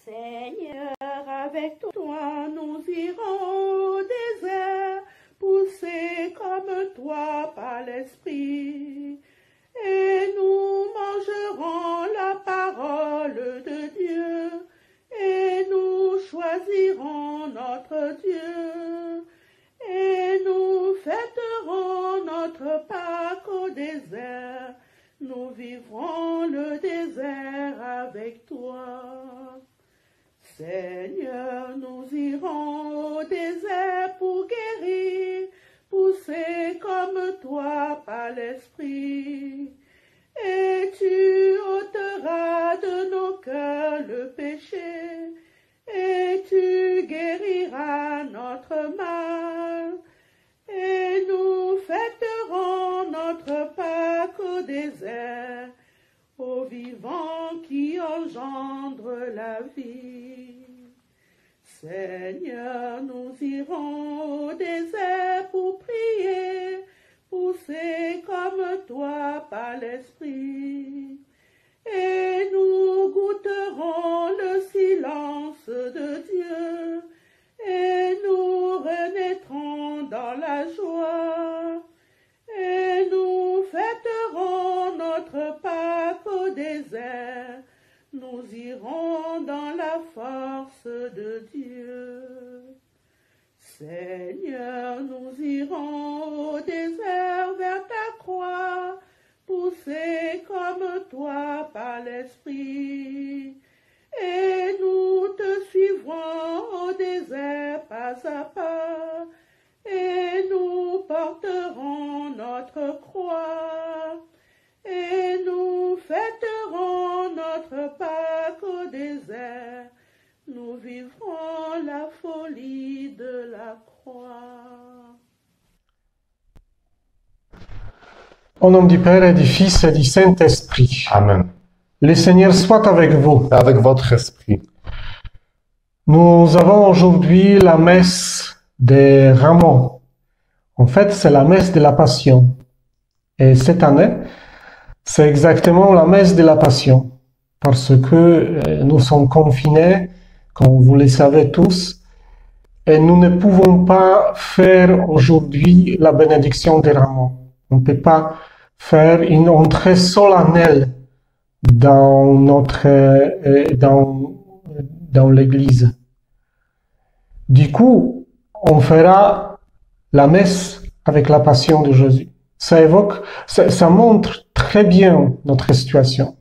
Seigneur, avec toi nous irons au désert, poussés comme toi par l'Esprit, et nous mangerons la parole de Dieu, et nous choisirons notre Dieu, et nous fêterons notre Pâques au désert. Nous vivrons le désert avec toi. Seigneur, nous irons au désert pour guérir, poussés comme toi par l'Esprit. Et tu ôteras de nos cœurs le péché, et tu guériras notre mal. Et nous fêterons notre Pâques au désert, au vivant qui engendre la vie. Seigneur, nous irons au désert pour prier, poussés comme toi par l'Esprit. Et nous goûterons le silence de Dieu, et nous renaîtrons dans la joie, et nous fêterons notre Pâques au désert, nous irons dans la force de Dieu. Seigneur, nous irons au désert vers ta croix, poussés comme toi par l'Esprit, et nous te suivrons au désert pas à pas, et nous porterons notre croix, et nous fêterons notre Pâques au désert, nous vivrons la folie de la croix. Au nom du Père et du Fils et du Saint-Esprit. Amen. Le Seigneur soit avec vous. Avec votre esprit. Nous avons aujourd'hui la messe des Rameaux. En fait, c'est la messe de la Passion. Et cette année, c'est exactement la messe de la Passion. Parce que nous sommes confinés, comme vous le savez tous, et nous ne pouvons pas faire aujourd'hui la bénédiction des Rameaux. On ne peut pas faire une entrée solennelle dans l'église. Du coup, on fera la messe avec la passion de Jésus. Ça montre très bien notre situation,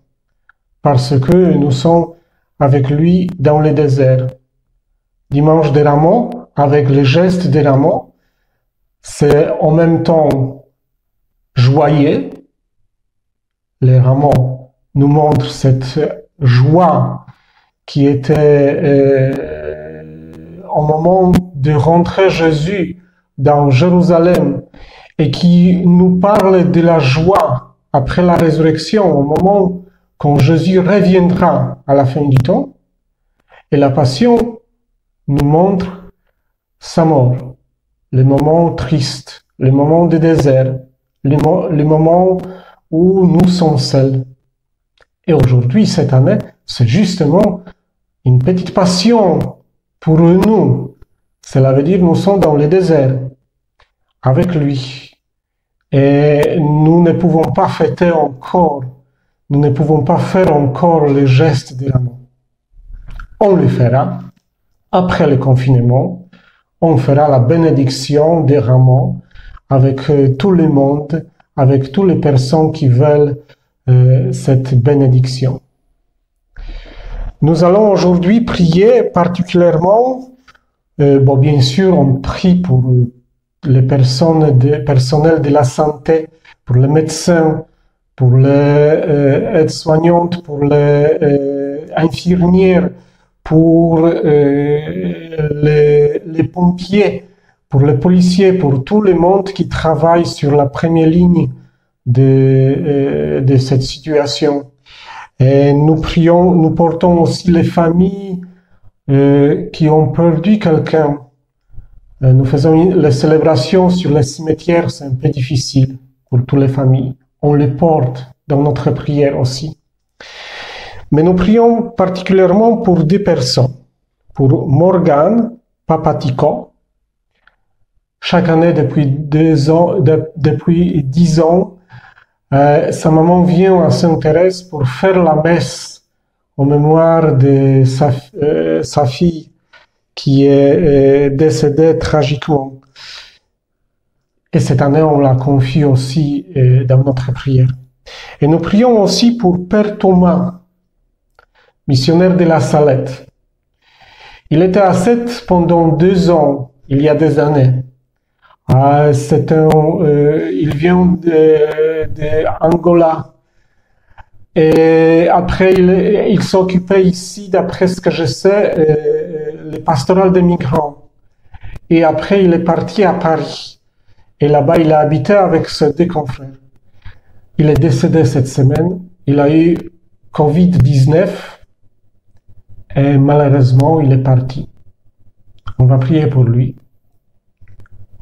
parce que nous sommes avec lui dans le désert. Dimanche des Rameaux, avec le geste des Rameaux, c'est en même temps joyeux. Les Rameaux nous montrent cette joie qui était au moment de rentrer Jésus dans Jérusalem et qui nous parle de la joie après la résurrection, au moment quand Jésus reviendra à la fin du temps. Et la Passion nous montre sa mort, le moment triste, le moment de désert, le moment où nous sommes seuls. Et aujourd'hui, cette année, c'est justement une petite passion pour nous. Cela veut dire que nous sommes dans le désert avec lui. Et nous ne pouvons pas fêter encore, nous ne pouvons pas faire encore le geste de l'amour. On le fera après le confinement. On fera la bénédiction des Rameaux avec tout le monde, avec toutes les personnes qui veulent cette bénédiction. Nous allons aujourd'hui prier particulièrement, bien sûr, on prie pour les personnels de la santé, pour les médecins, pour les aides-soignantes, pour les infirmières, pour les pompiers, pour les policiers, pour tout le monde qui travaille sur la première ligne de cette situation. Et nous portons aussi les familles qui ont perdu quelqu'un. Nous faisons les célébrations sur les cimetières, c'est un peu difficile pour toutes les familles. On les porte dans notre prière aussi. Mais nous prions particulièrement pour deux personnes. Pour Morgane Papatico, chaque année depuis 10 ans, sa maman vient à Sainte-Thérèse pour faire la messe en mémoire de sa fille qui est décédée tragiquement. Et cette année, on la confie aussi dans notre prière. Et nous prions aussi pour Père Thomas, missionnaire de la Salette. Il était à Sète pendant 2 ans, il y a des années. Il vient d'Angola. Et après, il s'occupait ici, d'après ce que je sais, le pastoral des migrants. Et après, il est parti à Paris. Et là-bas, il a habité avec ses 2 confrères. Il est décédé cette semaine. Il a eu Covid-19. Et malheureusement, il est parti. On va prier pour lui.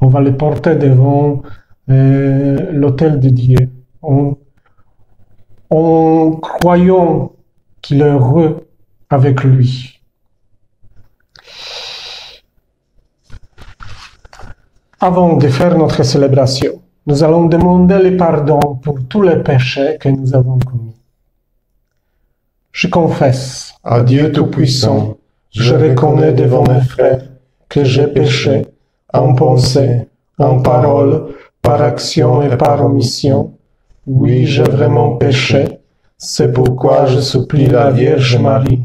On va le porter devant l'autel de Dieu. En croyant qu'il est heureux avec lui. Avant de faire notre célébration, nous allons demander le pardon pour tous les péchés que nous avons commis. Je confesse À Dieu Tout-Puissant, je reconnais devant mes frères que j'ai péché en pensée, en parole, par action et par omission. Oui, j'ai vraiment péché. C'est pourquoi je supplie la Vierge Marie,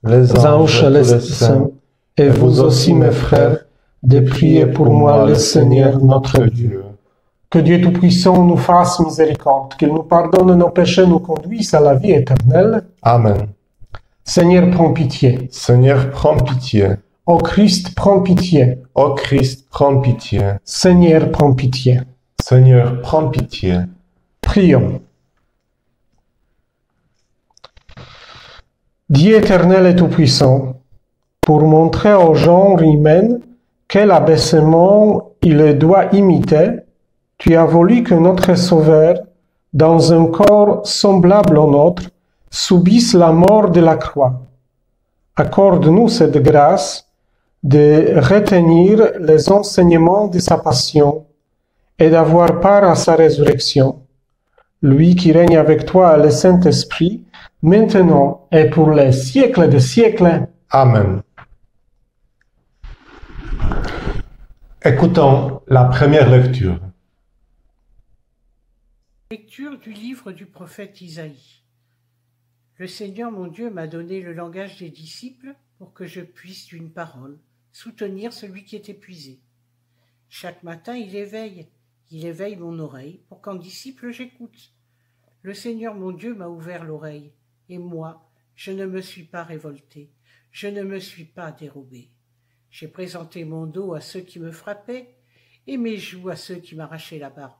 les anges et les saints, et vous aussi mes frères, de prier pour moi le Seigneur notre Dieu. Que Dieu Tout-Puissant nous fasse miséricorde, qu'il nous pardonne nos péchés, nous conduise à la vie éternelle. Amen. Seigneur, prends pitié. Seigneur, prends pitié. Ô Christ, prends pitié. Ô Christ, prends pitié. Seigneur, prends pitié. Seigneur, prends pitié. Prions. Dieu éternel et tout-puissant, pour montrer au genre humain quel abaissement il doit imiter, tu as voulu que notre Sauveur, dans un corps semblable au nôtre, subisse la mort de la croix. Accorde-nous cette grâce de retenir les enseignements de sa passion et d'avoir part à sa résurrection. Lui qui règne avec toi, le Saint-Esprit, maintenant et pour les siècles des siècles. Amen. Écoutons la première lecture. Lecture du livre du prophète Isaïe. Le Seigneur mon Dieu m'a donné le langage des disciples pour que je puisse d'une parole soutenir celui qui est épuisé. Chaque matin il éveille mon oreille pour qu'en disciple j'écoute. Le Seigneur mon Dieu m'a ouvert l'oreille, et moi je ne me suis pas révolté, je ne me suis pas dérobé. J'ai présenté mon dos à ceux qui me frappaient, et mes joues à ceux qui m'arrachaient la barbe.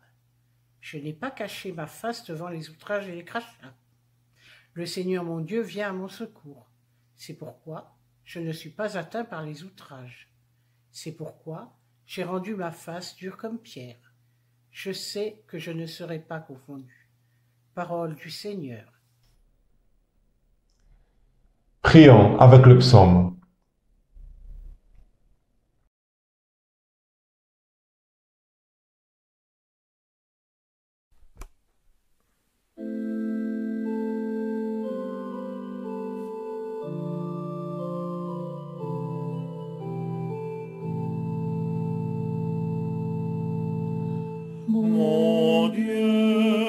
Je n'ai pas caché ma face devant les outrages et les crachats. Le Seigneur mon Dieu vient à mon secours. C'est pourquoi je ne suis pas atteint par les outrages. C'est pourquoi j'ai rendu ma face dure comme pierre. Je sais que je ne serai pas confondu. Parole du Seigneur. Prions avec le psaume.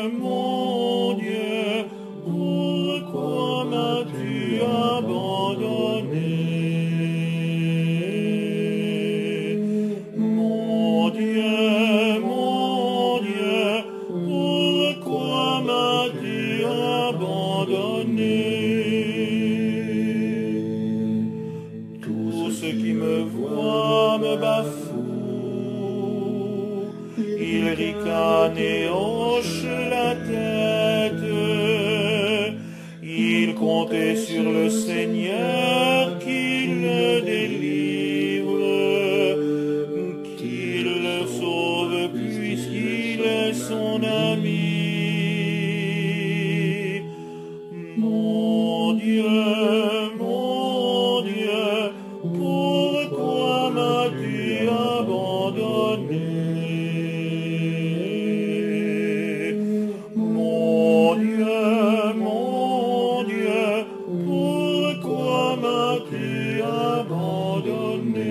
Mon Dieu, pourquoi m'as-tu abandonné? Mon Dieu, pourquoi m'as-tu abandonné? Tous ceux qui me voient me bafouent. Il ricane et hoche la tête. Il comptait sur le Seigneur qu'il le délivre, qu'il le sauve puisqu'il est son ami. Mon Dieu, pourquoi m'as-tu abandonné?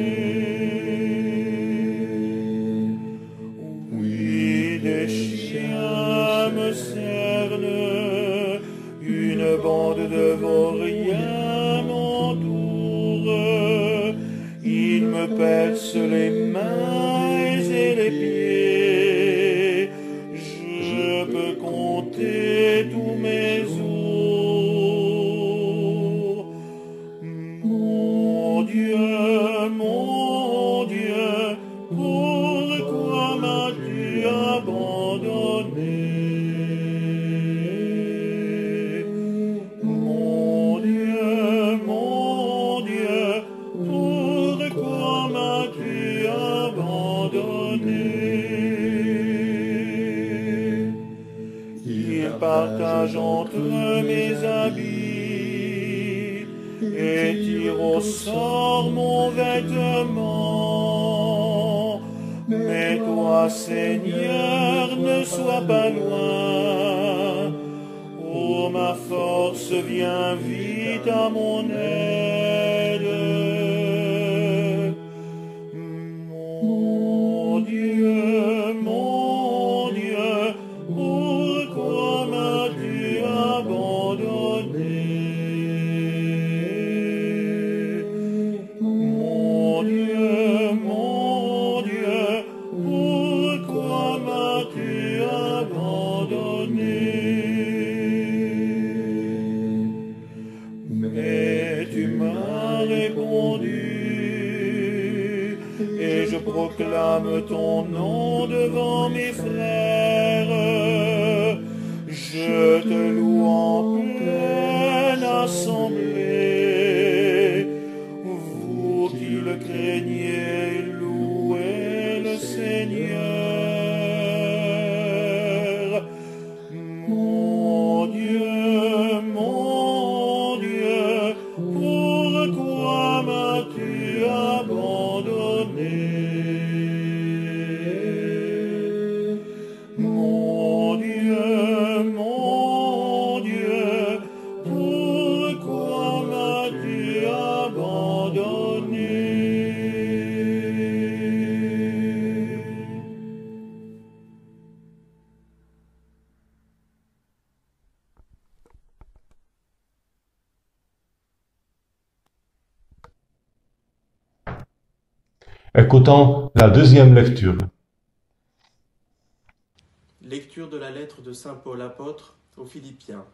Oui, les chiens me cernent, une bande de vauriens m'entoure, ils me percent les mains et les pieds, je peux compter tous mes os. Mon Dieu, pourquoi m'as-tu abandonné? Mon Dieu, pourquoi m'as-tu abandonné? Il partage entre mes habits et tire au sort mon vêtement. Mais toi, Seigneur, ne sois pas loin. Oh, ma force, viens vite à mon aide. Mon Dieu, pourquoi m'as-tu abandonné? Mon Dieu, pourquoi m'as-tu abandonné? Mais tu m'as répondu, et je proclame ton nom devant mes frères. Je te loue en pleine assemblée. Vous qui le craignez, louez le Seigneur. Mon Dieu, pourquoi m'as-tu abandonné? Mon Dieu, pourquoi m'as-tu abandonné? Écoutons la deuxième lecture. Lecture de la lettre de saint Paul apôtre aux Philippiens.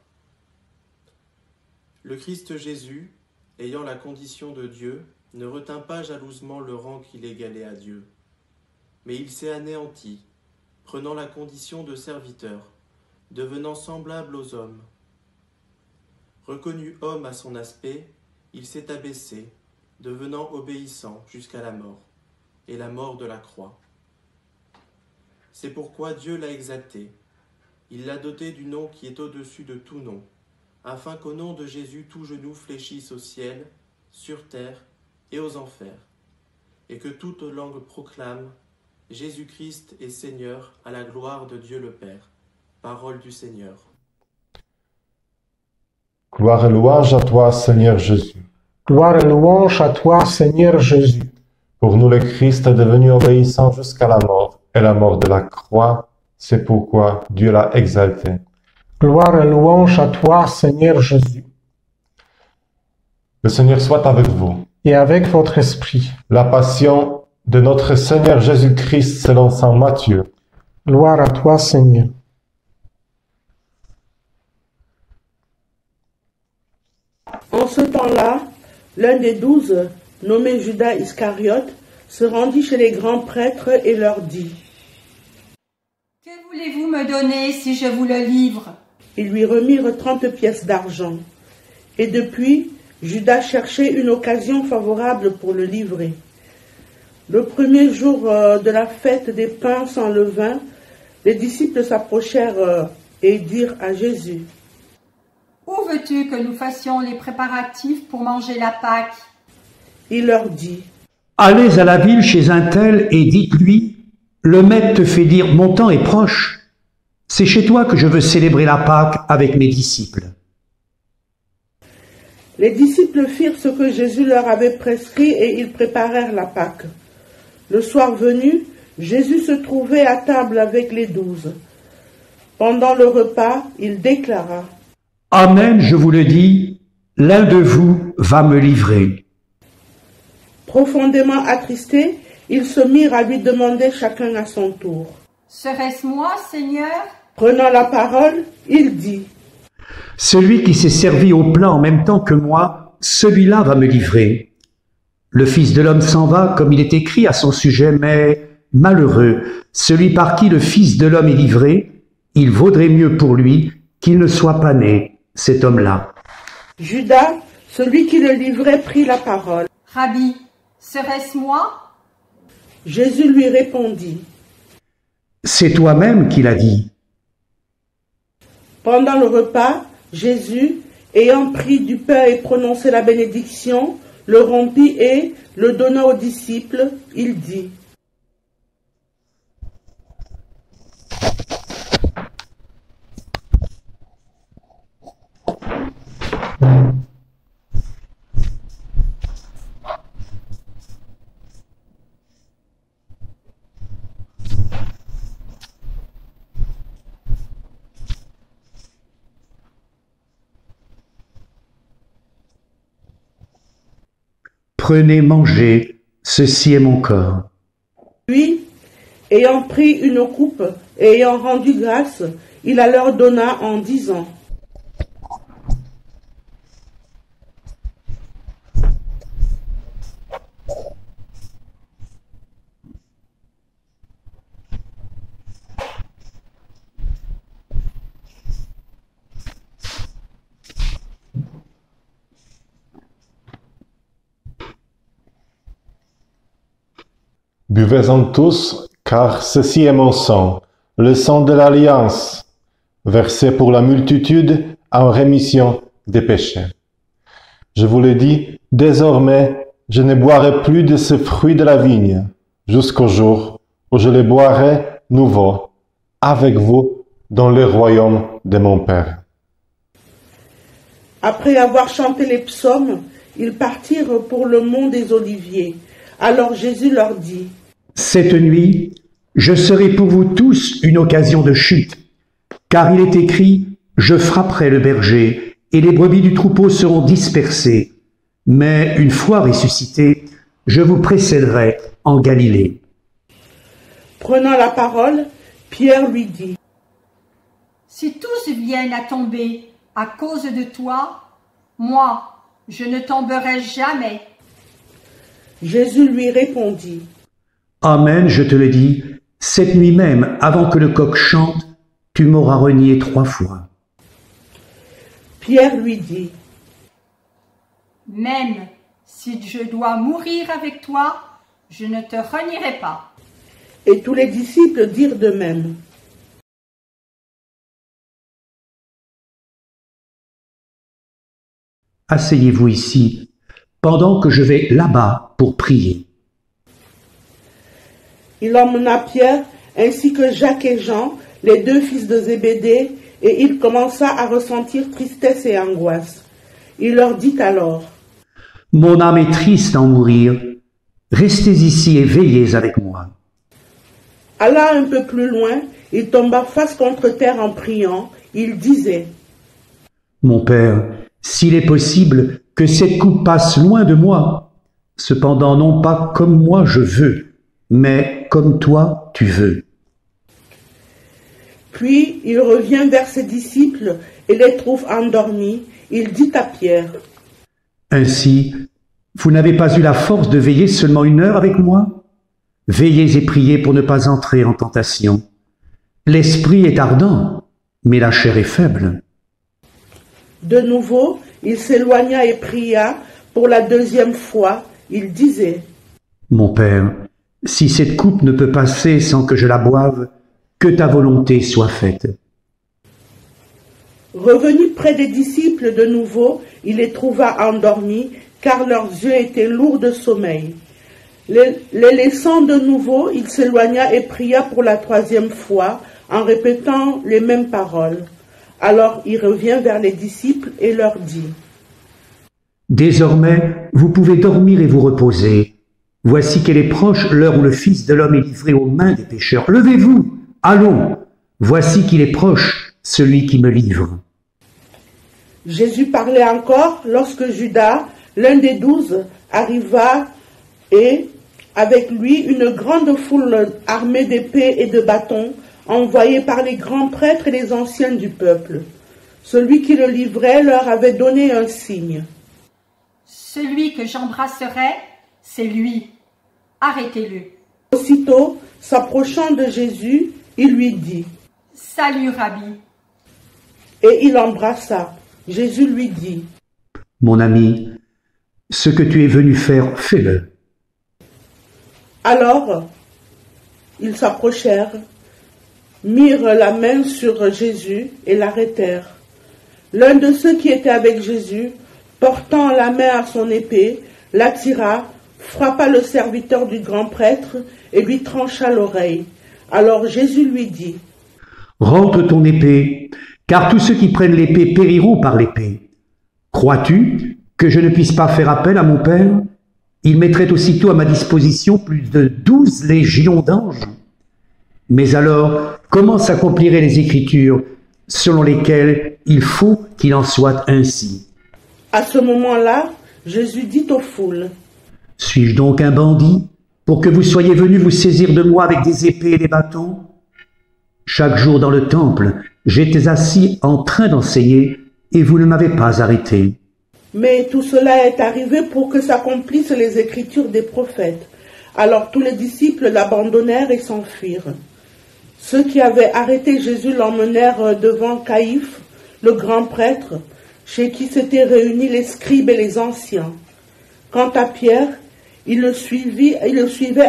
Le Christ Jésus, ayant la condition de Dieu, ne retint pas jalousement le rang qu'il égalait à Dieu, mais il s'est anéanti, prenant la condition de serviteur, devenant semblable aux hommes. Reconnu homme à son aspect, il s'est abaissé, devenant obéissant jusqu'à la mort, et la mort de la croix. C'est pourquoi Dieu l'a exalté. Il l'a doté du nom qui est au-dessus de tout nom, afin qu'au nom de Jésus tout genou fléchisse au ciel, sur terre et aux enfers, et que toute langue proclame « Jésus-Christ est Seigneur à la gloire de Dieu le Père ». Parole du Seigneur. Gloire et louange à toi, Seigneur Jésus. Gloire et louange à toi, Seigneur Jésus. Pour nous, le Christ est devenu obéissant jusqu'à la mort, et la mort de la croix, c'est pourquoi Dieu l'a exalté. Gloire et louange à toi, Seigneur Jésus. Le Seigneur soit avec vous. Et avec votre esprit. La passion de notre Seigneur Jésus-Christ selon saint Matthieu. Gloire à toi, Seigneur. En ce temps-là, l'un des 12, nommé Judas Iscariote, se rendit chez les grands prêtres et leur dit: « Que voulez-vous me donner si je vous le livre ?» Ils lui remirent 30 pièces d'argent. Et depuis, Judas cherchait une occasion favorable pour le livrer. Le premier jour de la fête des pains sans levain, les disciples s'approchèrent et dirent à Jésus: « Où veux-tu que nous fassions les préparatifs pour manger la Pâque ?» Il leur dit: « Allez à la ville chez un tel et dites-lui, le maître te fait dire, mon temps est proche. C'est chez toi que je veux célébrer la Pâque avec mes disciples. » Les disciples firent ce que Jésus leur avait prescrit et ils préparèrent la Pâque. Le soir venu, Jésus se trouvait à table avec les 12. Pendant le repas, il déclara : Amen, je vous le dis, l'un de vous va me livrer. Profondément attristés, ils se mirent à lui demander chacun à son tour. Serait-ce moi, Seigneur ? Prenant la parole, il dit : Celui qui s'est servi au plat en même temps que moi, celui-là va me livrer. Le Fils de l'homme s'en va, comme il est écrit à son sujet, mais malheureux, celui par qui le Fils de l'homme est livré, il vaudrait mieux pour lui qu'il ne soit pas né, cet homme-là. Judas, celui qui le livrait, prit la parole. Rabbi, serait-ce moi ? Jésus lui répondit : C'est toi-même qui l'as dit. Pendant le repas, Jésus, ayant pris du pain et prononcé la bénédiction, le rompit et, le donna aux disciples, il dit : Prenez, mangez, ceci est mon corps. Puis, ayant pris une coupe et ayant rendu grâce, il la leur donna en disant : Buvez-en tous, car ceci est mon sang, le sang de l'Alliance, versé pour la multitude en rémission des péchés. Je vous le dis, désormais, je ne boirai plus de ce fruit de la vigne, jusqu'au jour où je le boirai nouveau, avec vous, dans le royaume de mon Père. Après avoir chanté les psaumes, ils partirent pour le mont des Oliviers. Alors Jésus leur dit : Cette nuit, je serai pour vous tous une occasion de chute, car il est écrit, je frapperai le berger, et les brebis du troupeau seront dispersées. Mais une fois ressuscité, je vous précéderai en Galilée. Prenant la parole, Pierre lui dit : Si tous viennent à tomber à cause de toi, moi, je ne tomberai jamais. Jésus lui répondit : Amen, je te le dis, cette nuit même, avant que le coq chante, tu m'auras renié 3 fois. Pierre lui dit : Même si je dois mourir avec toi, je ne te renierai pas. Et tous les disciples dirent de même. Asseyez-vous ici, pendant que je vais là-bas pour prier. Il emmena Pierre, ainsi que Jacques et Jean, les 2 fils de Zébédée, et il commença à ressentir tristesse et angoisse. Il leur dit alors : Mon âme est triste à en mourir. Restez ici et veillez avec moi. Allant un peu plus loin, il tomba face contre terre en priant. Il disait : Mon Père, s'il est possible que cette coupe passe loin de moi, cependant non pas comme moi je veux, mais comme toi tu veux. Puis il revient vers ses disciples et les trouve endormis. Il dit à Pierre : Ainsi, vous n'avez pas eu la force de veiller seulement 1 heure avec moi? Veillez et priez pour ne pas entrer en tentation. L'esprit est ardent, mais la chair est faible. De nouveau, il s'éloigna et pria pour la 2e fois. Il disait : Mon Père, si cette coupe ne peut passer sans que je la boive, que ta volonté soit faite. Revenu près des disciples de nouveau, il les trouva endormis, car leurs yeux étaient lourds de sommeil. Les laissant de nouveau, il s'éloigna et pria pour la 3e fois, en répétant les mêmes paroles. Alors il revient vers les disciples et leur dit : Désormais, vous pouvez dormir et vous reposer. Voici qu'elle est proche l'heure où le Fils de l'homme est livré aux mains des pécheurs. Levez-vous, allons, voici qu'il est proche, celui qui me livre. Jésus parlait encore lorsque Judas, l'un des 12, arriva et, avec lui, une grande foule armée d'épées et de bâtons, envoyée par les grands prêtres et les anciens du peuple. Celui qui le livrait leur avait donné un signe. Celui que j'embrasserai, c'est lui. Arrêtez-le. Aussitôt, s'approchant de Jésus, il lui dit « Salut, Rabbi !» et il l'embrassa. Jésus lui dit « Mon ami, ce que tu es venu faire, fais-le. » Alors, ils s'approchèrent, mirent la main sur Jésus et l'arrêtèrent. L'un de ceux qui étaient avec Jésus, portant la main à son épée, l'attira, frappa le serviteur du grand prêtre et lui trancha l'oreille. Alors Jésus lui dit « Rentre ton épée, car tous ceux qui prennent l'épée périront par l'épée. Crois-tu que je ne puisse pas faire appel à mon Père? Il mettrait aussitôt à ma disposition plus de 12 légions d'anges. Mais alors, comment s'accompliraient les Écritures selon lesquelles il faut qu'il en soit ainsi? » À ce moment-là, Jésus dit aux foules « Suis-je donc un bandit pour que vous soyez venus vous saisir de moi avec des épées et des bâtons? Chaque jour dans le temple, j'étais assis en train d'enseigner et vous ne m'avez pas arrêté. » Mais tout cela est arrivé pour que s'accomplissent les écritures des prophètes. Alors tous les disciples l'abandonnèrent et s'enfuirent. Ceux qui avaient arrêté Jésus l'emmenèrent devant Caïphe, le grand prêtre, chez qui s'étaient réunis les scribes et les anciens. Quant à Pierre, il le suivait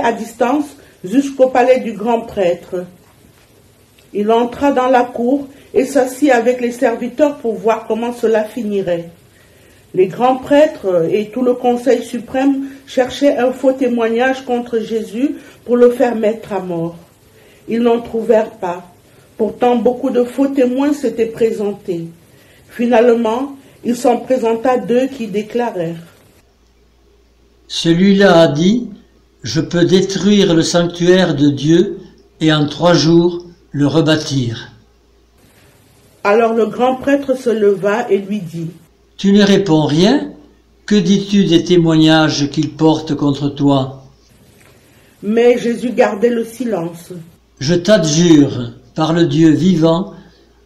à distance jusqu'au palais du grand prêtre. Il entra dans la cour et s'assit avec les serviteurs pour voir comment cela finirait. Les grands prêtres et tout le conseil suprême cherchaient un faux témoignage contre Jésus pour le faire mettre à mort. Ils n'en trouvèrent pas. Pourtant, beaucoup de faux témoins s'étaient présentés. Finalement, il s'en présenta 2 qui déclarèrent « Celui-là a dit, je peux détruire le sanctuaire de Dieu et en 3 jours le rebâtir. » Alors le grand prêtre se leva et lui dit « Tu ne réponds rien? Que dis-tu des témoignages qu'il porte contre toi? » Mais Jésus gardait le silence. « Je t'adjure, par le Dieu vivant,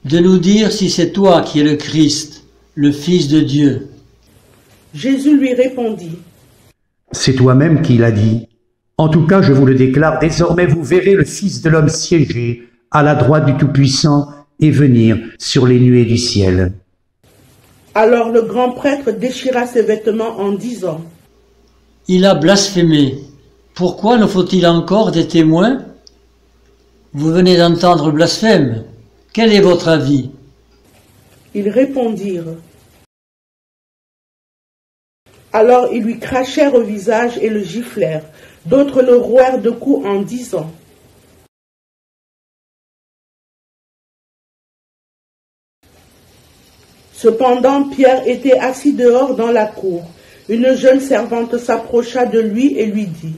de nous dire si c'est toi qui es le Christ, le Fils de Dieu. » Jésus lui répondit « C'est toi-même qui l'as dit. En tout cas, je vous le déclare, désormais vous verrez le Fils de l'homme siéger à la droite du Tout-Puissant et venir sur les nuées du ciel. » Alors le grand prêtre déchira ses vêtements en disant « Il a blasphémé. Pourquoi nous faut-il encore des témoins? Vous venez d'entendre le blasphème. Quel est votre avis? » Ils répondirent. Alors ils lui crachèrent au visage et le giflèrent. D'autres le rouèrent de coups en disant Cependant, Pierre était assis dehors dans la cour. Une jeune servante s'approcha de lui et lui dit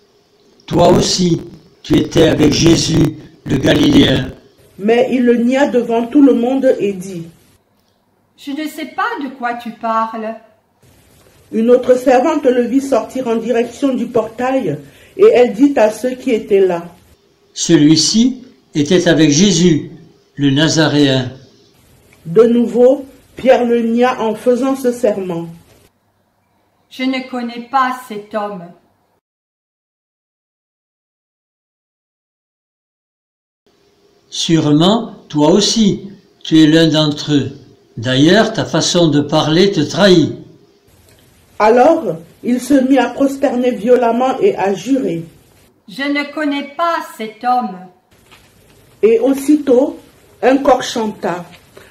« Toi aussi, tu étais avec Jésus, le Galiléen. » Mais il le nia devant tout le monde et dit « Je ne sais pas de quoi tu parles. » Une autre servante le vit sortir en direction du portail et elle dit à ceux qui étaient là « Celui-ci était avec Jésus, le Nazaréen. » De nouveau, Pierre le nia en faisant ce serment. « Je ne connais pas cet homme. » Sûrement, toi aussi, tu es l'un d'entre eux. D'ailleurs, ta façon de parler te trahit. Alors, il se mit à prosterner violemment et à jurer. « Je ne connais pas cet homme. » Et aussitôt, un coq chanta.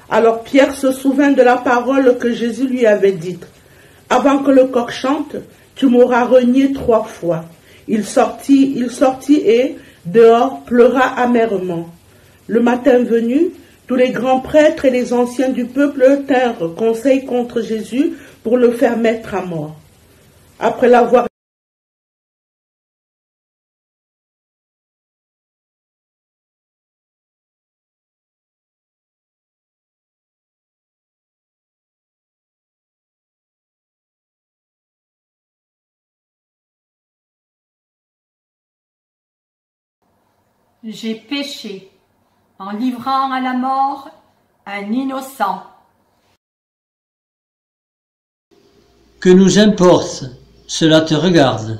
Alors Pierre se souvint de la parole que Jésus lui avait dite. « Avant que le coq chante, tu m'auras renié 3 fois. » Il sortit et, dehors, pleura amèrement. Le matin venu, tous les grands prêtres et les anciens du peuple tinrent conseil contre Jésus pour le faire mettre à mort. Après l'avoir J'ai péché en livrant à la mort un innocent. Que nous importe, cela te regarde.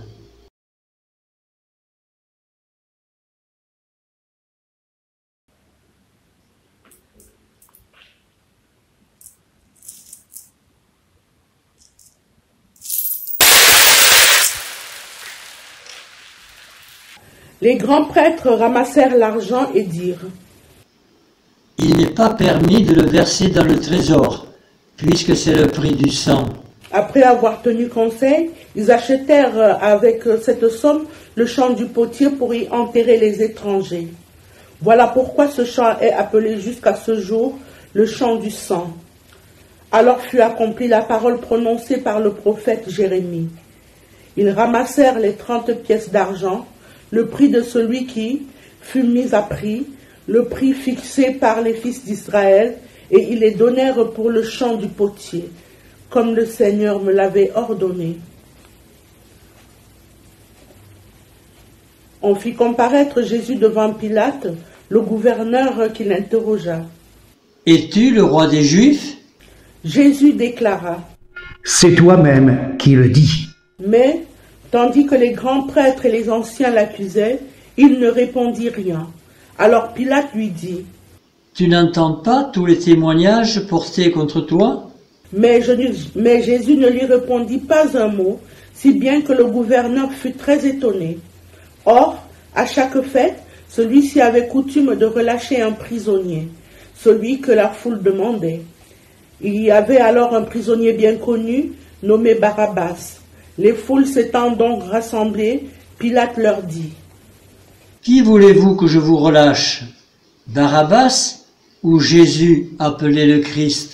les grands prêtres ramassèrent l'argent et dirent: Il n'est pas permis de le verser dans le trésor, puisque c'est le prix du sang. Après avoir tenu conseil, ils achetèrent avec cette somme le champ du potier pour y enterrer les étrangers. Voilà pourquoi ce champ est appelé jusqu'à ce jour le champ du sang. Alors fut accomplie la parole prononcée par le prophète Jérémie. Ils ramassèrent les 30 pièces d'argent, le prix de celui qui fut mis à prix, le prix fixé par les fils d'Israël, et ils les donnèrent pour le champ du potier, comme le Seigneur me l'avait ordonné. On fit comparaître Jésus devant Pilate, le gouverneur qui l'interrogea. « Es-tu le roi des Juifs » Jésus déclara: C'est toi-même qui le dis. Mais, tandis que les grands prêtres et les anciens l'accusaient, il ne répondit rien. Alors Pilate lui dit: Tu n'entends pas tous les témoignages portés contre toi ? Mais Jésus ne lui répondit pas un mot, si bien que le gouverneur fut très étonné. Or, à chaque fête, celui-ci avait coutume de relâcher un prisonnier, celui que la foule demandait. Il y avait alors un prisonnier bien connu, nommé Barabbas. Les foules s'étant donc rassemblées, Pilate leur dit: Qui voulez-vous que je vous relâche ? Barabbas ou Jésus appelé le Christ ?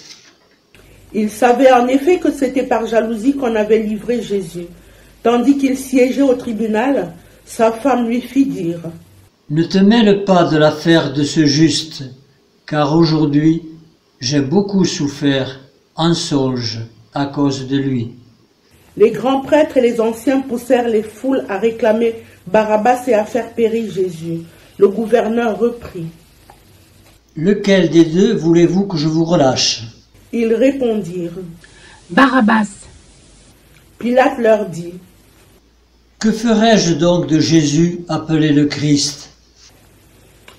Il savait en effet que c'était par jalousie qu'on avait livré Jésus. Tandis qu'il siégeait au tribunal, sa femme lui fit dire: Ne te mêle pas de l'affaire de ce juste, car aujourd'hui j'ai beaucoup souffert en songe à cause de lui. Les grands prêtres et les anciens poussèrent les foules à réclamer Barabbas et à faire périr Jésus. Le gouverneur reprit: Lequel des deux voulez-vous que je vous relâche ? Ils répondirent: Barabbas. Pilate leur dit: Que ferai-je donc de Jésus appelé le Christ ?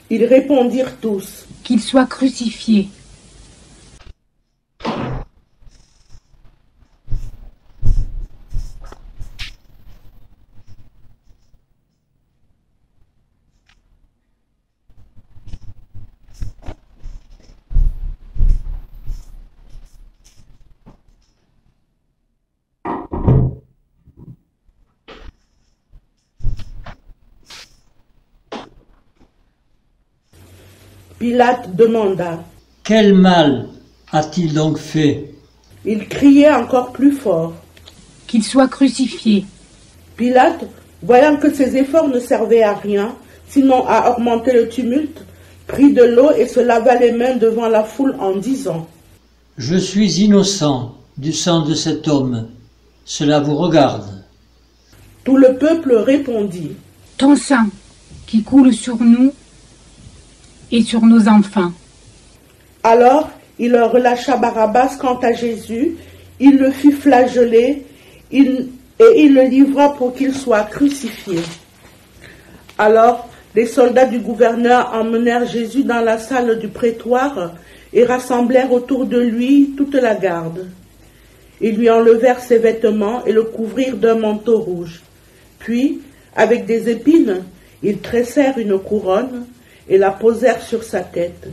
Ils répondirent tous: Qu'il soit crucifié. Pilate demanda: Quel mal a-t-il donc fait ? Il criait encore plus fort: Qu'il soit crucifié. Pilate, voyant que ses efforts ne servaient à rien, sinon à augmenter le tumulte, prit de l'eau et se lava les mains devant la foule en disant: Je suis innocent du sang de cet homme. Cela vous regarde. Tout le peuple répondit: Ton sang qui coule sur nous et sur nos enfants. Alors il leur relâcha Barabbas. Quant à Jésus, il le fit flageller et il le livra pour qu'il soit crucifié. Alors les soldats du gouverneur emmenèrent Jésus dans la salle du prétoire et rassemblèrent autour de lui toute la garde. Ils lui enlevèrent ses vêtements et le couvrirent d'un manteau rouge. Puis, avec des épines, ils tressèrent une couronne et la posèrent sur sa tête.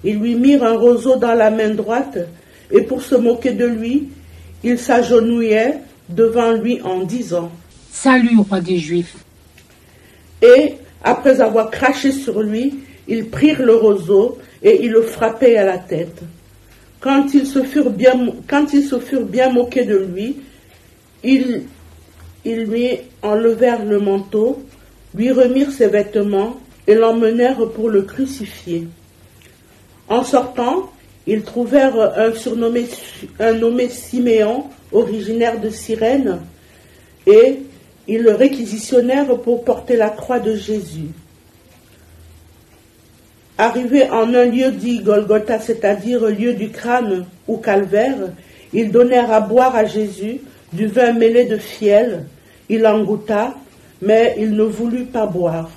Ils lui mirent un roseau dans la main droite, et pour se moquer de lui, ils s'agenouillaient devant lui en disant « Salut, roi des Juifs !» Et, après avoir craché sur lui, ils prirent le roseau et ils le frappaient à la tête. Quand ils se furent bien moqués de lui, ils lui enlevèrent le manteau, lui remirent ses vêtements et l'emmenèrent pour le crucifier. En sortant, ils trouvèrent un nommé Siméon, originaire de Cyrène, et ils le réquisitionnèrent pour porter la croix de Jésus. Arrivés en un lieu dit Golgotha, c'est-à-dire lieu du crâne ou calvaire, ils donnèrent à boire à Jésus du vin mêlé de fiel. Il en goûta, mais il ne voulut pas boire.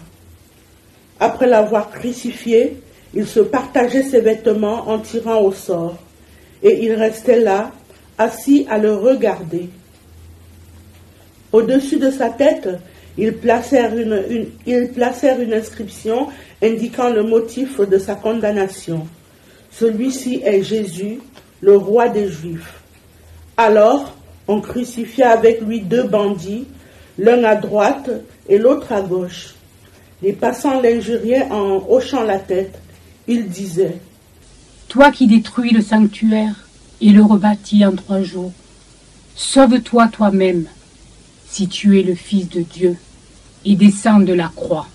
Après l'avoir crucifié, il se partageait ses vêtements en tirant au sort, et il restait là, assis à le regarder. Au-dessus de sa tête, ils placèrent une inscription indiquant le motif de sa condamnation. Celui-ci est Jésus, le roi des Juifs. Alors, on crucifia avec lui 2 bandits, l'un à droite et l'autre à gauche. Les passants l'injuriaient en hochant la tête. Ils disaient « Toi qui détruis le sanctuaire et le rebâtis en 3 jours, sauve-toi toi-même, si tu es le Fils de Dieu, et descends de la croix. »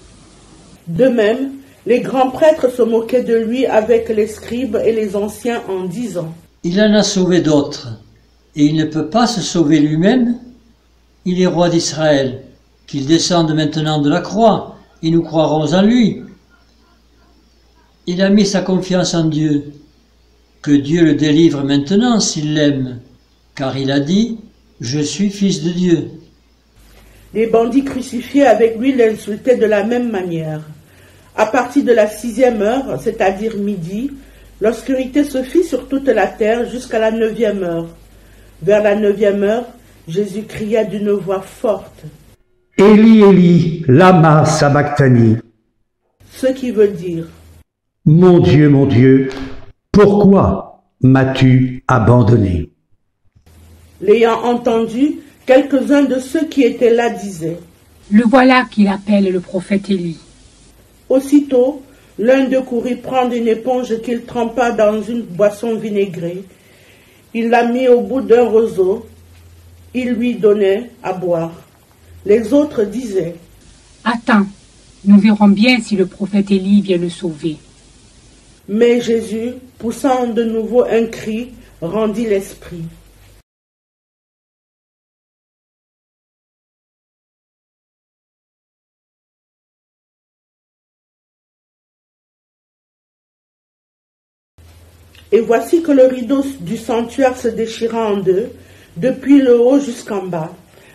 De même, les grands prêtres se moquaient de lui avec les scribes et les anciens en disant « Il en a sauvé d'autres, et il ne peut pas se sauver lui-même. Il est roi d'Israël, qu'il descende maintenant de la croix, et nous croirons en lui. Il a mis sa confiance en Dieu, que Dieu le délivre maintenant s'il l'aime, car il a dit « Je suis fils de Dieu ». Les bandits crucifiés avec lui l'insultaient de la même manière. À partir de la 6e heure, c'est-à-dire midi, l'obscurité se fit sur toute la terre jusqu'à la 9e heure. Vers la 9e heure, Jésus cria d'une voix forte « Élie, Élie, lama sabachthani » ce qui veut dire « Mon Dieu, pourquoi m'as-tu abandonné ?» L'ayant entendu, quelques-uns de ceux qui étaient là disaient « Le voilà qu'il appelle le prophète Élie. » Aussitôt, l'un d'eux courut prendre une éponge qu'il trempa dans une boisson vinaigrée. Il la mit au bout d'un roseau. Il lui donnait à boire. Les autres disaient « Attends, nous verrons bien si le prophète Élie vient le sauver. » Mais Jésus, poussant de nouveau un cri, rendit l'esprit. Et voici que le rideau du sanctuaire se déchira en 2, depuis le haut jusqu'en bas.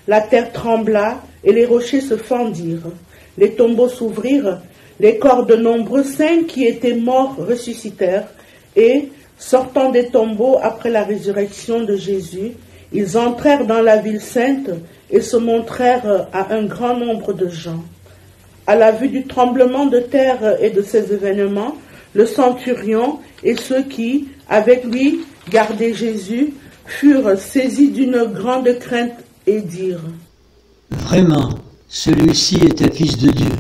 La terre trembla et les rochers se fendirent. Les tombeaux s'ouvrirent, les corps de nombreux saints qui étaient morts ressuscitèrent, et, sortant des tombeaux après la résurrection de Jésus, ils entrèrent dans la ville sainte et se montrèrent à un grand nombre de gens. À la vue du tremblement de terre et de ces événements, le centurion et ceux qui, avec lui, gardaient Jésus, furent saisis d'une grande crainte et dirent « Vraiment, celui-ci était fils de Dieu. »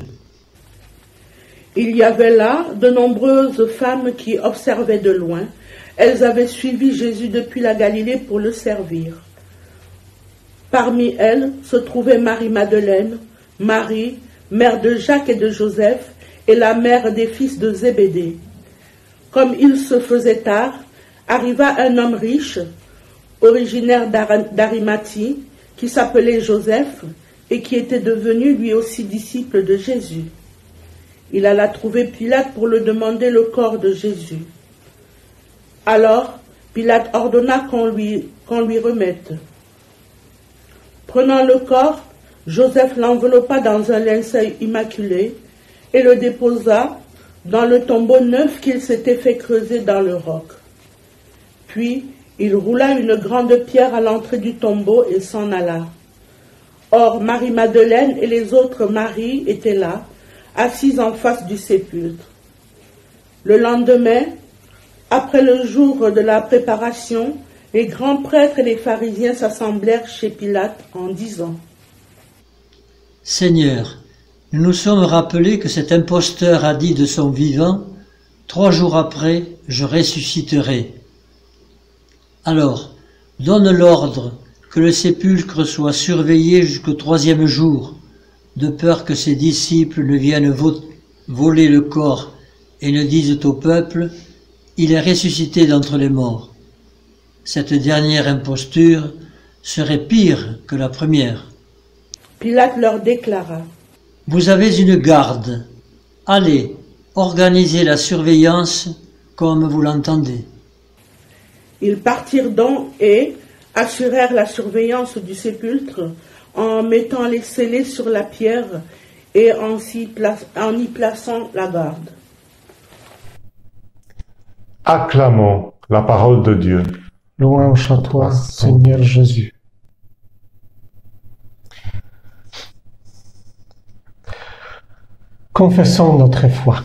Il y avait là de nombreuses femmes qui observaient de loin. Elles avaient suivi Jésus depuis la Galilée pour le servir. Parmi elles se trouvait Marie-Madeleine, Marie, mère de Jacques et de Joseph, et la mère des fils de Zébédée. Comme il se faisait tard, arriva un homme riche, originaire d'Arimathie, qui s'appelait Joseph, et qui était devenu lui aussi disciple de Jésus. Il alla trouver Pilate pour le demander le corps de Jésus. Alors, Pilate ordonna qu'on lui remette. Prenant le corps, Joseph l'enveloppa dans un linceul immaculé et le déposa dans le tombeau neuf qu'il s'était fait creuser dans le roc. Puis, il roula une grande pierre à l'entrée du tombeau et s'en alla. Or, Marie-Madeleine et les autres Maries étaient là, assises en face du sépulcre. Le lendemain, Après le jour de la préparation, les grands prêtres et les pharisiens s'assemblèrent chez Pilate en disant : « Seigneur, nous nous sommes rappelés que cet imposteur a dit de son vivant : 3 jours après, je ressusciterai. Alors, donne l'ordre que le sépulcre soit surveillé jusqu'au 3e jour, de peur que ses disciples ne viennent voler le corps et ne disent au peuple : il est ressuscité d'entre les morts. Cette dernière imposture serait pire que la première. Pilate leur déclara : Vous avez une garde. Allez, organisez la surveillance comme vous l'entendez. Ils partirent donc et assurèrent la surveillance du sépulcre en mettant les scellés sur la pierre et en y plaçant la garde. Acclamons la parole de Dieu. Louange à toi, Seigneur Jésus. Confessons notre foi.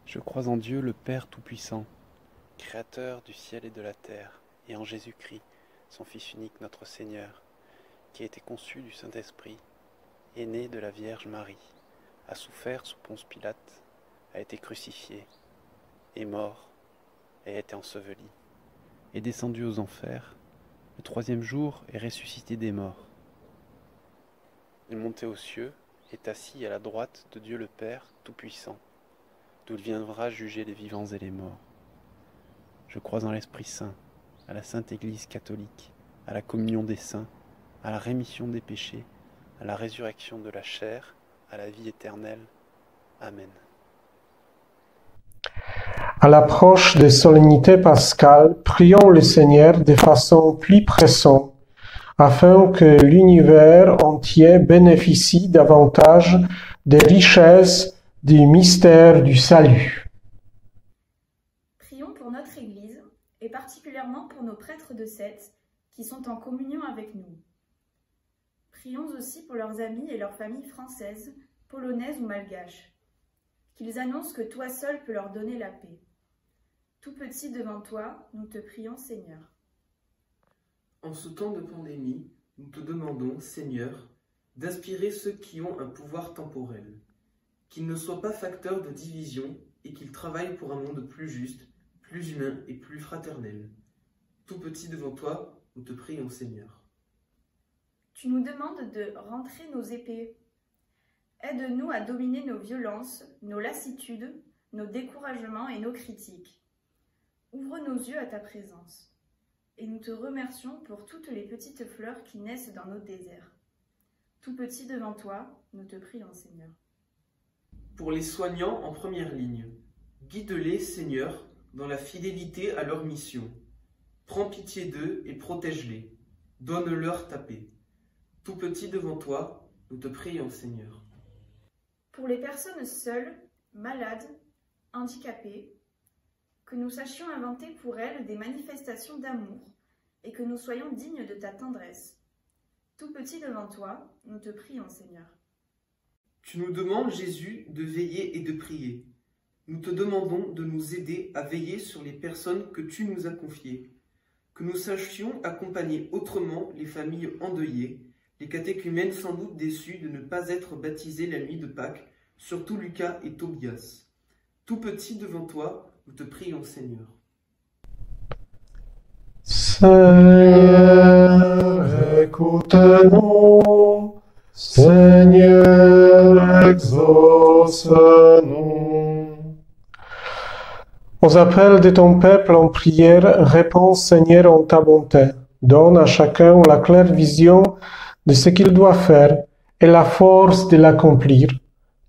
Je crois en Dieu le Père Tout-Puissant, Créateur du ciel et de la terre, et en Jésus-Christ, son Fils unique, notre Seigneur, qui a été conçu du Saint-Esprit, est né de la Vierge Marie, a souffert sous Ponce Pilate, a été crucifié, est mort, et a été enseveli, est descendu aux enfers, le 3e jour est ressuscité des morts. Il est monté aux cieux, est assis à la droite de Dieu le Père Tout-Puissant, d'où il viendra juger les vivants et les morts. Je crois en l'Esprit Saint, à la Sainte Église catholique, à la communion des saints, à la rémission des péchés, à la résurrection de la chair, à la vie éternelle. Amen. À l'approche des solennités pascales, prions le Seigneur de façon plus pressante, afin que l'univers entier bénéficie davantage des richesses du mystère du salut. Prions pour notre Église, et particulièrement pour nos prêtres de Sète, qui sont en communion avec nous. Prions aussi pour leurs amis et leurs familles françaises, polonaises ou malgaches, qu'ils annoncent que toi seul peux leur donner la paix. Tout petit devant toi, nous te prions, Seigneur. En ce temps de pandémie, nous te demandons, Seigneur, d'inspirer ceux qui ont un pouvoir temporel, qu'ils ne soient pas facteurs de division et qu'ils travaillent pour un monde plus juste, plus humain et plus fraternel. Tout petit devant toi, nous te prions, Seigneur. Tu nous demandes de rentrer nos épées. Aide-nous à dominer nos violences, nos lassitudes, nos découragements et nos critiques. Ouvre nos yeux à ta présence. Et nous te remercions pour toutes les petites fleurs qui naissent dans nos déserts. Tout petit devant toi, nous te prions, Seigneur. Pour les soignants en première ligne, guide-les, Seigneur, dans la fidélité à leur mission. Prends pitié d'eux et protège-les. Donne-leur ta paix. Tout petit devant toi, nous te prions, Seigneur. Pour les personnes seules, malades, handicapées, que nous sachions inventer pour elles des manifestations d'amour et que nous soyons dignes de ta tendresse. Tout petit devant toi, nous te prions, Seigneur. Tu nous demandes, Jésus, de veiller et de prier. Nous te demandons de nous aider à veiller sur les personnes que tu nous as confiées, que nous sachions accompagner autrement les familles endeuillées, les catéchumènes sans doute déçus de ne pas être baptisés la nuit de Pâques, surtout Lucas et Tobias. Tout petit devant toi, nous te prions, Seigneur. Seigneur, écoute-nous. Seigneur, exauce-nous. Aux appels de ton peuple en prière, réponds, Seigneur, en ta bonté. Donne à chacun la claire vision de ce qu'il doit faire et la force de l'accomplir.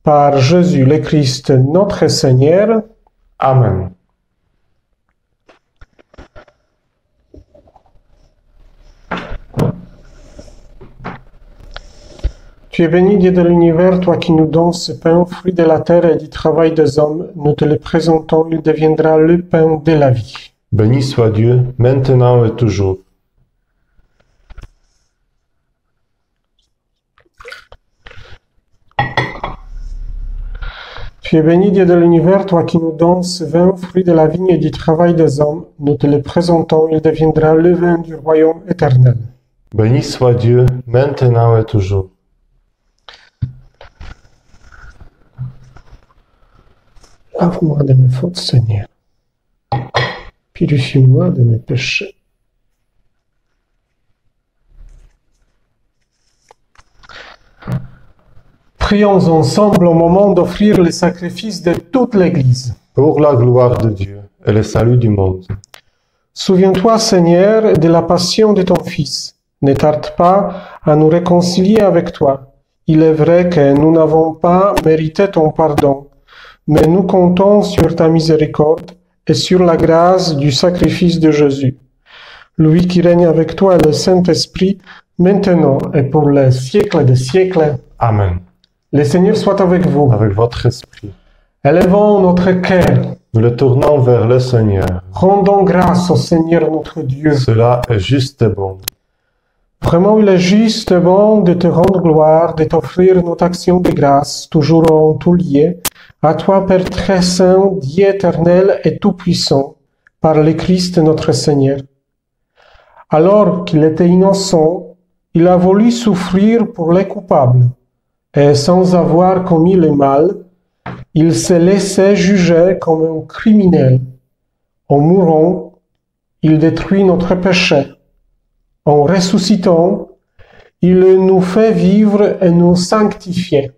Par Jésus le Christ, notre Seigneur. Amen. Tu es béni, Dieu de l'univers, toi qui nous donnes ce pain, fruit de la terre et du travail des hommes. Nous te le présentons, il deviendra le pain de la vie. Béni soit Dieu, maintenant et toujours. Tu Tu es béni, Dieu de l'univers, toi qui nous donnes ce vin, fruit de la vigne et du travail des hommes. Nous te le présentons, il deviendra le vin du royaume éternel. Béni soit Dieu, maintenant et toujours. Lave-moi de mes fautes, Seigneur. Purifie-moi de mes péchés. Prions ensemble au moment d'offrir le sacrifice de toute l'Église. Pour la gloire de Dieu et le salut du monde. Souviens-toi, Seigneur, de la passion de ton Fils. Ne tarde pas à nous réconcilier avec toi. Il est vrai que nous n'avons pas mérité ton pardon, mais nous comptons sur ta miséricorde et sur la grâce du sacrifice de Jésus. Lui qui règne avec toi et le Saint-Esprit, maintenant et pour les siècles des siècles. Amen. Le Seigneur soit avec vous. Avec votre esprit. Élevons notre cœur. Nous le tournons vers le Seigneur. Rendons grâce au Seigneur notre Dieu. Cela est juste et bon. Vraiment, il est juste et bon de te rendre gloire, de t'offrir notre action de grâce, toujours en tout lié, à toi, Père très saint, Dieu éternel et tout-puissant, par le Christ notre Seigneur. Alors qu'il était innocent, il a voulu souffrir pour les coupables, et sans avoir commis le mal, il s'est laissé juger comme un criminel. En mourant, il détruit notre péché. En ressuscitant, il nous fait vivre et nous sanctifier.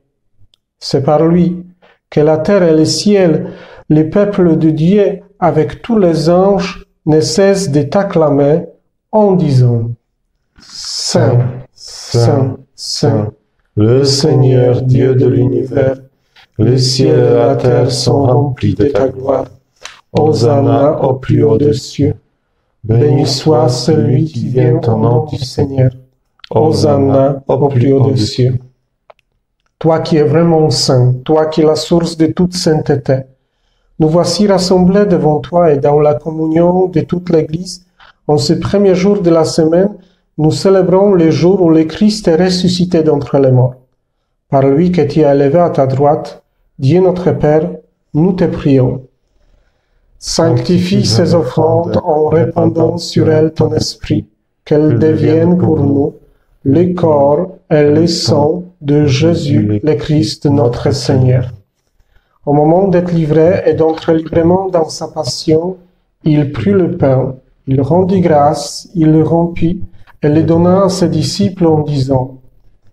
C'est par lui que la terre et le ciel, le peuple de Dieu, avec tous les anges, ne cessent de t'acclamer en disant « Saint, Saint, Saint, le Seigneur Dieu de l'univers, le ciel et la terre sont remplis de ta gloire. Hosanna au plus haut des cieux. Béni soit celui qui vient au nom du Seigneur. Hosanna au plus haut des cieux. Toi qui es vraiment saint, toi qui es la source de toute sainteté, nous voici rassemblés devant toi et dans la communion de toute l'Église. En ce premier jour de la semaine, nous célébrons le jour où le Christ est ressuscité d'entre les morts. Par lui que tu as élevé à ta droite, Dieu notre Père, nous te prions. Sanctifie ces offrandes en répandant sur elles ton esprit, qu'elles deviennent pour nous le corps et le sang de Jésus, le Christ notre Seigneur. Au moment d'être livré et d'entrer librement dans sa passion, il prit le pain, il rendit grâce, il le rompit et le donna à ses disciples en disant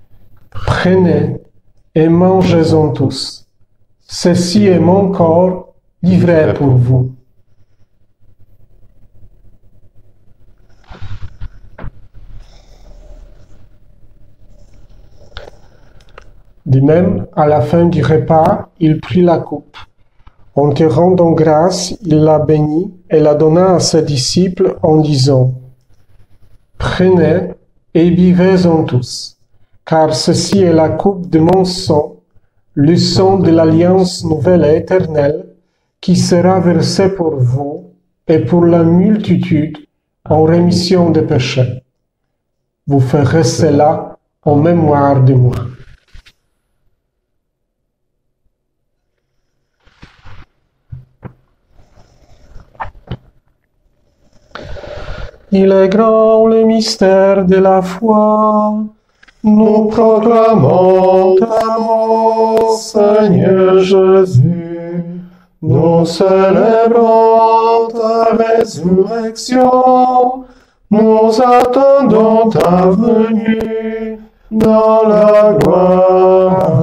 « Prenez et mangez-en tous. Ceci est mon corps livré pour vous. » De même, à la fin du repas, il prit la coupe. En te rendant grâce, il la bénit et la donna à ses disciples en disant « Prenez et buvez-en tous, car ceci est la coupe de mon sang, le sang de l'alliance nouvelle et éternelle, qui sera versé pour vous et pour la multitude en rémission des péchés. Vous ferez cela en mémoire de moi. » Il est grand le mystère de la foi. Nous proclamons ta mort, Seigneur Jésus. Nous célébrons ta résurrection. Nous attendons ta venue dans la gloire.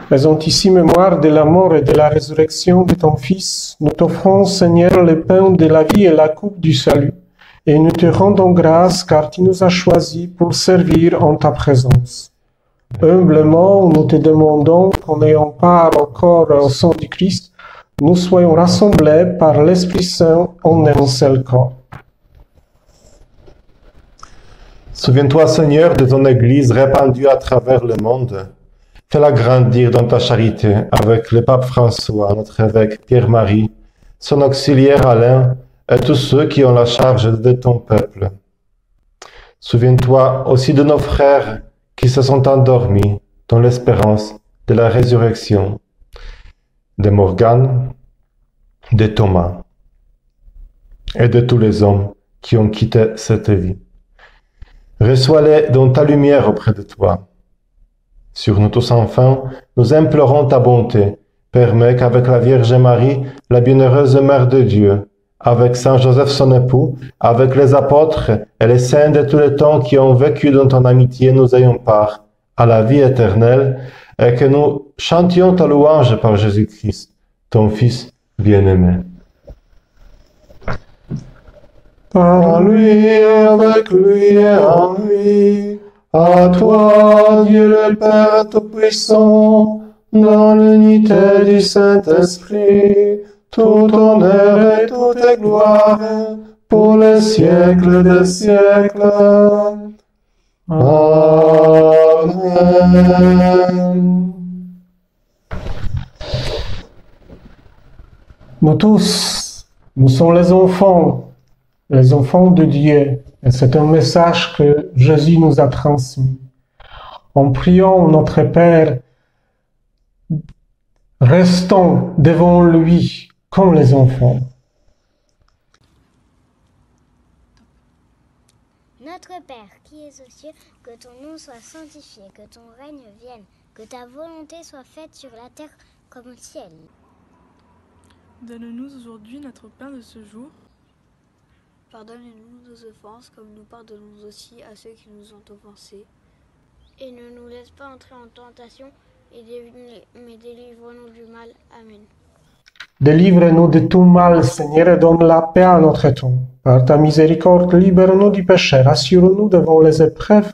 Faisant ici mémoire de la mort et de la résurrection de ton Fils, nous t'offrons, Seigneur, le pain de la vie et la coupe du salut, et nous te rendons grâce car tu nous as choisis pour servir en ta présence. Humblement, nous te demandons qu'en ayant part au corps et au sang du Christ, nous soyons rassemblés par l'Esprit Saint en un seul corps. Souviens-toi, Seigneur, de ton Église répandue à travers le monde. Fais-la grandir dans ta charité avec le pape François, notre évêque Pierre-Marie, son auxiliaire Alain et tous ceux qui ont la charge de ton peuple. Souviens-toi aussi de nos frères qui se sont endormis dans l'espérance de la résurrection, de Morgane, de Thomas et de tous les hommes qui ont quitté cette vie. Reçois-les dans ta lumière auprès de toi. Sur nous tous enfin, nous implorons ta bonté. Permets qu'avec la Vierge Marie, la bienheureuse Mère de Dieu, avec Saint Joseph son époux, avec les apôtres et les saints de tous les temps qui ont vécu dans ton amitié, nous ayons part à la vie éternelle et que nous chantions ta louange par Jésus-Christ, ton Fils bien-aimé. Par lui et avec lui et en lui, à toi, Dieu le Père Tout-Puissant, dans l'unité du Saint-Esprit, tout honneur et toute gloire, pour les siècles des siècles. Amen. Nous tous, nous sommes les enfants de Dieu, et c'est un message que Jésus nous a transmis. En priant notre Père, restons devant lui comme les enfants. Notre Père qui es aux cieux, que ton nom soit sanctifié, que ton règne vienne, que ta volonté soit faite sur la terre comme au ciel. Donne-nous aujourd'hui notre pain de ce jour. Pardonne-nous nos offenses, comme nous pardonnons aussi à ceux qui nous ont offensés. Et ne nous laisse pas entrer en tentation, mais délivre-nous du mal. Amen. Délivre-nous de tout mal, Seigneur, et donne la paix à notre temps. Par ta miséricorde, libère-nous du péché, rassure-nous devant les épreuves,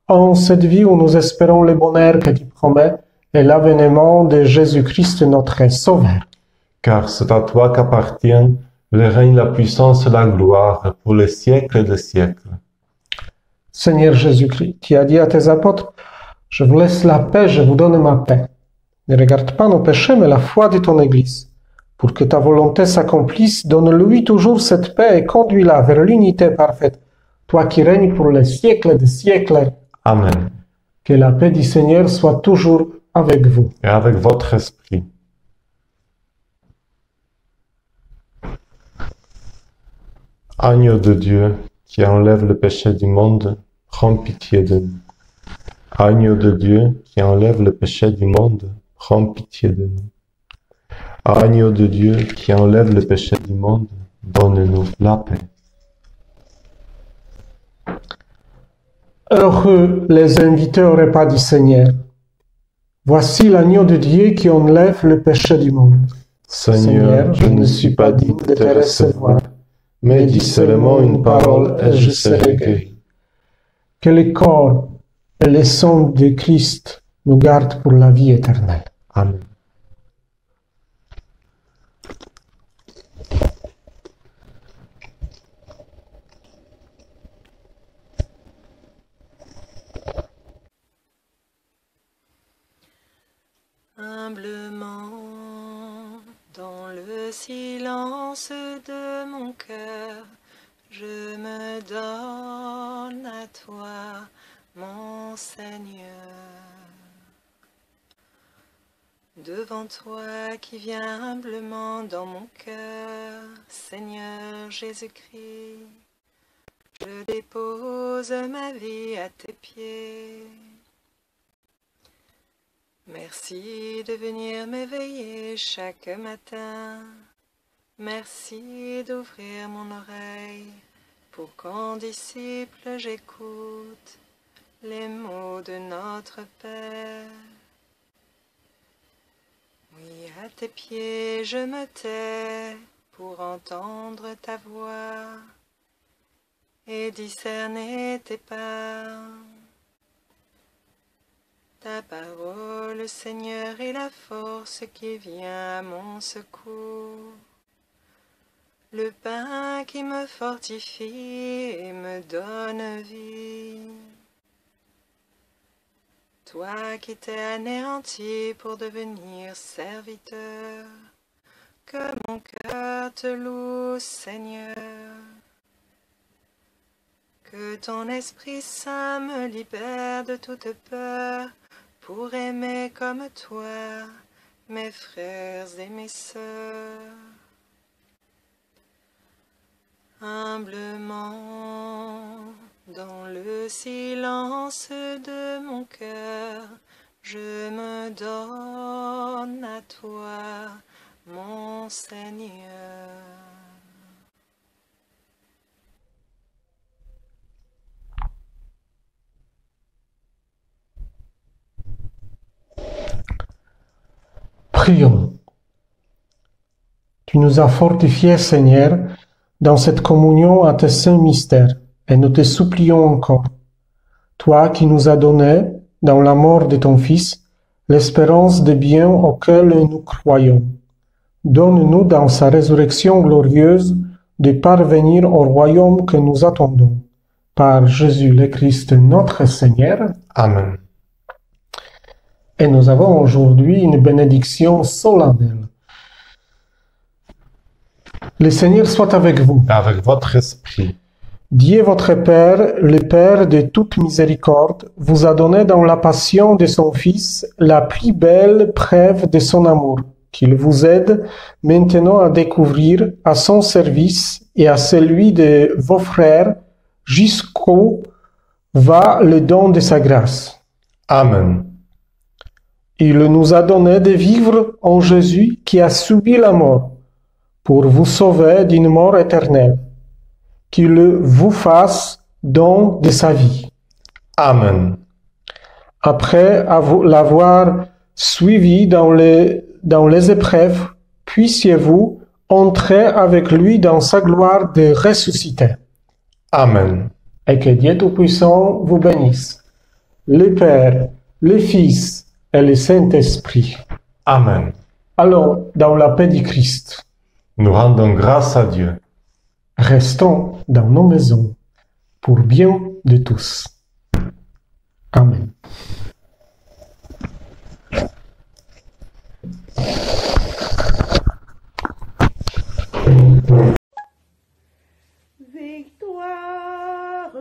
en cette vie où nous espérons le bonheur que tu promets et l'avènement de Jésus-Christ, notre Sauveur. Car c'est à toi qu'appartient le règne, la puissance et la gloire pour les siècles des siècles. Seigneur Jésus-Christ, qui a dit à tes apôtres, « Je vous laisse la paix, je vous donne ma paix. Ne regarde pas nos péchés, mais la foi de ton Église. Pour que ta volonté s'accomplisse, donne-lui toujours cette paix et conduis-la vers l'unité parfaite, toi qui règnes pour les siècles des siècles. Amen. Que la paix du Seigneur soit toujours avec vous. Et avec votre esprit. Agneau de Dieu, qui enlève le péché du monde, prends pitié de nous. Agneau de Dieu, qui enlève le péché du monde, prends pitié de nous. Agneau de Dieu, qui enlève le péché du monde, donne-nous la paix. Heureux les invités au repas du Seigneur. Voici l'agneau de Dieu qui enlève le péché du monde. Seigneur, je ne suis pas digne de te recevoir, mais dis seulement une parole et je serai guéri. Que le corps et le sang de Christ nous gardent pour la vie éternelle. Amen. Humblement, dans le silence de mon cœur, je me donne à toi, mon Seigneur. Devant toi qui viens humblement dans mon cœur, Seigneur Jésus-Christ, je dépose ma vie à tes pieds. Merci de venir m'éveiller chaque matin. Merci d'ouvrir mon oreille pour qu'en disciple j'écoute les mots de notre Père. Oui, à tes pieds je me tais pour entendre ta voix et discerner tes pas. Ta parole, Seigneur, est la force qui vient à mon secours, le pain qui me fortifie et me donne vie. Toi qui t'es anéanti pour devenir serviteur, que mon cœur te loue, Seigneur. Que ton Esprit Saint me libère de toute peur, pour aimer comme toi mes frères et mes sœurs. Humblement, dans le silence de mon cœur, je me donne à toi, mon Seigneur. Prions. Tu nous as fortifiés, Seigneur, dans cette communion à tes saints mystères, et nous te supplions encore, toi qui nous as donné, dans la mort de ton Fils, l'espérance des biens auxquels nous croyons. Donne-nous dans sa résurrection glorieuse de parvenir au royaume que nous attendons. Par Jésus le Christ notre Seigneur. Amen. Et nous avons aujourd'hui une bénédiction solennelle. Le Seigneur soit avec vous. Avec votre esprit. Dieu votre Père, le Père de toute miséricorde, vous a donné dans la passion de son Fils la plus belle preuve de son amour, qu'il vous aide maintenant à découvrir à son service et à celui de vos frères jusqu'où va le don de sa grâce. Amen. Il nous a donné de vivre en Jésus qui a subi la mort pour vous sauver d'une mort éternelle. Qu'il vous fasse don de sa vie. Amen. Après l'avoir suivi dans les épreuves, puissiez-vous entrer avec lui dans sa gloire de ressuscité. Amen. Et que Dieu Tout-Puissant vous bénisse, le Père, le Fils et le Saint-Esprit. Amen. Alors, dans la paix du Christ, nous rendons grâce à Dieu. Restons dans nos maisons pour bien de tous. Amen. Victoire,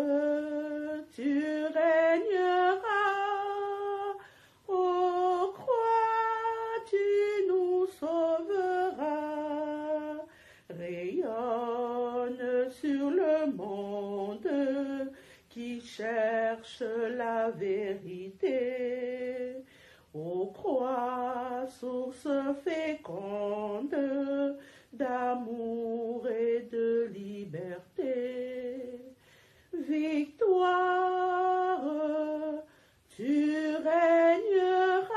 tu régneras, ô croix, tu nous sauveras, rayonne sur le monde qui cherche la vérité. Ô croix, source féconde d'amour et de liberté. Victoire, tu régneras,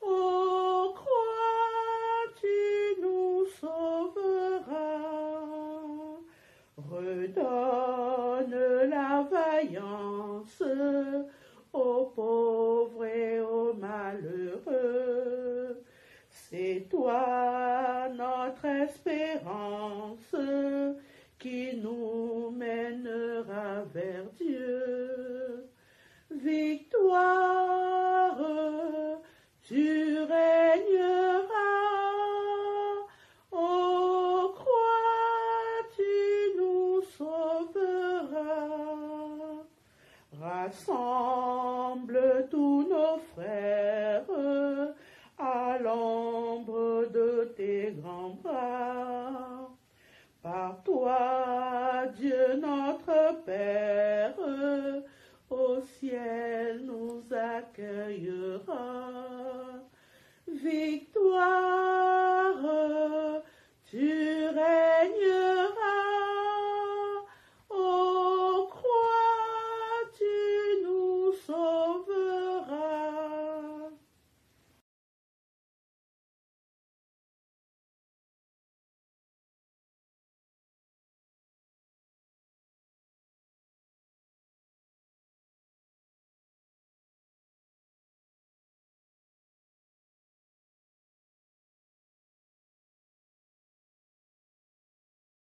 ô croix, tu nous sauveras. Redonne la vaillance aux pauvres et aux malheureux. C'est toi notre espérance qui nous mènera vers Dieu. Victoire, tu régneras, ô croix, tu nous sauveras. Rassemble tous nos frères à l'ombre de tes grands bras. Par toi, Dieu notre Père, au ciel nous accueille.